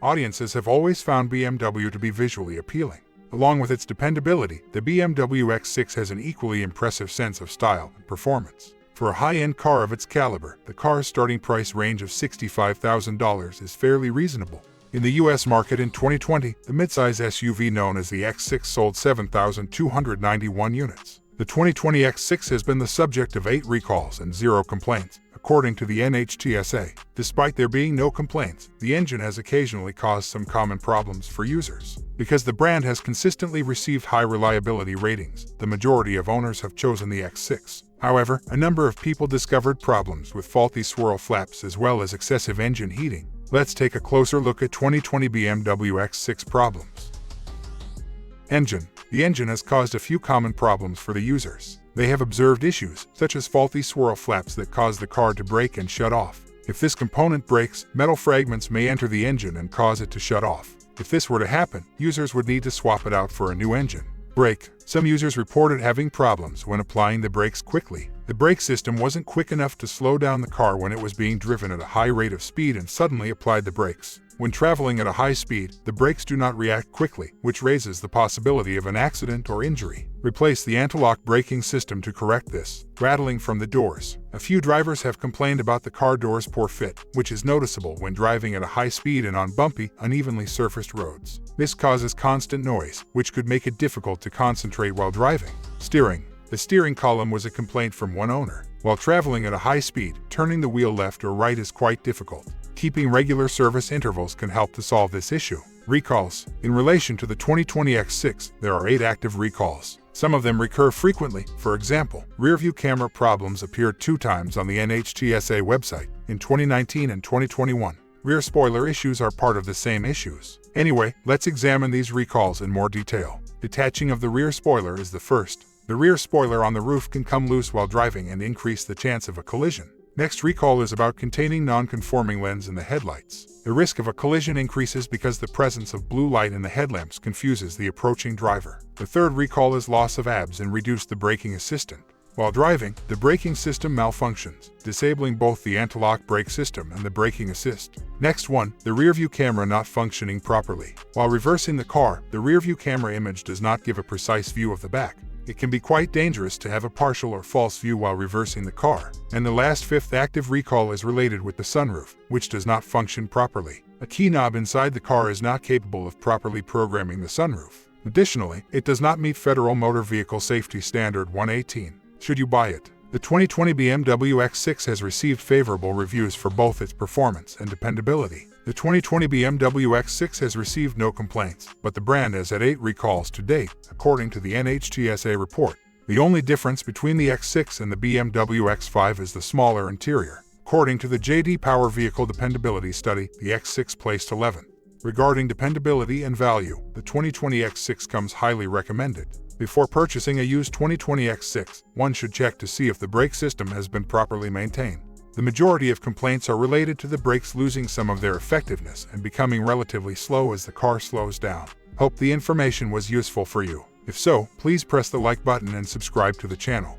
Audiences have always found BMW to be visually appealing. Along with its dependability, the BMW X6 has an equally impressive sense of style and performance. For a high-end car of its caliber, the car's starting price range of $65,000 is fairly reasonable. In the US market in 2020, the midsize SUV known as the X6 sold 7,291 units. The 2020 X6 has been the subject of 8 recalls and 0 complaints, according to the NHTSA. Despite there being no complaints, the engine has occasionally caused some common problems for users. Because the brand has consistently received high reliability ratings, the majority of owners have chosen the X6. However, a number of people discovered problems with faulty swirl flaps as well as excessive engine heating. Let's take a closer look at 2020 BMW X6 problems. Engine. The engine has caused a few common problems for the users. They have observed issues, such as faulty swirl flaps that cause the car to brake and shut off. If this component breaks, metal fragments may enter the engine and cause it to shut off. If this were to happen, users would need to swap it out for a new engine. Brake. Some users reported having problems when applying the brakes quickly. The brake system wasn't quick enough to slow down the car when it was being driven at a high rate of speed and suddenly applied the brakes. When traveling at a high speed, the brakes do not react quickly, which raises the possibility of an accident or injury. Replace the anti-lock braking system to correct this. Rattling from the doors. A few drivers have complained about the car door's poor fit, which is noticeable when driving at a high speed and on bumpy, unevenly surfaced roads. This causes constant noise, which could make it difficult to concentrate while driving. Steering. The steering column was a complaint from one owner. While traveling at a high speed, turning the wheel left or right is quite difficult. Keeping regular service intervals can help to solve this issue. Recalls. In relation to the 2020 X6, there are 8 active recalls. Some of them recur frequently. For example, rear-view camera problems appeared 2 times on the NHTSA website, in 2019 and 2021. Rear spoiler issues are part of the same issues. Anyway, let's examine these recalls in more detail. Detaching of the rear spoiler is the first. The rear spoiler on the roof can come loose while driving and increase the chance of a collision. Next recall is about containing non-conforming lens in the headlights. The risk of a collision increases because the presence of blue light in the headlamps confuses the approaching driver. The third recall is loss of ABS and reduce the braking assistant. While driving, the braking system malfunctions, disabling both the anti-lock brake system and the braking assist. Next one, the rear-view camera not functioning properly. While reversing the car, the rear-view camera image does not give a precise view of the back. It can be quite dangerous to have a partial or false view while reversing the car. And the last 5th active recall is related with the sunroof, which does not function properly. A key knob inside the car is not capable of properly programming the sunroof. Additionally, it does not meet Federal Motor Vehicle Safety Standard 118. Should you buy it? The 2020 BMW X6 has received favorable reviews for both its performance and dependability. The 2020 BMW X6 has received no complaints, but the brand has had 8 recalls to date, according to the NHTSA report. The only difference between the X6 and the BMW X5 is the smaller interior. According to the J.D. Power Vehicle Dependability Study, the X6 placed 11. Regarding dependability and value, the 2020 X6 comes highly recommended. Before purchasing a used 2020 X6, one should check to see if the brake system has been properly maintained. The majority of complaints are related to the brakes losing some of their effectiveness and becoming relatively slow as the car slows down. Hope the information was useful for you. If so, please press the like button and subscribe to the channel.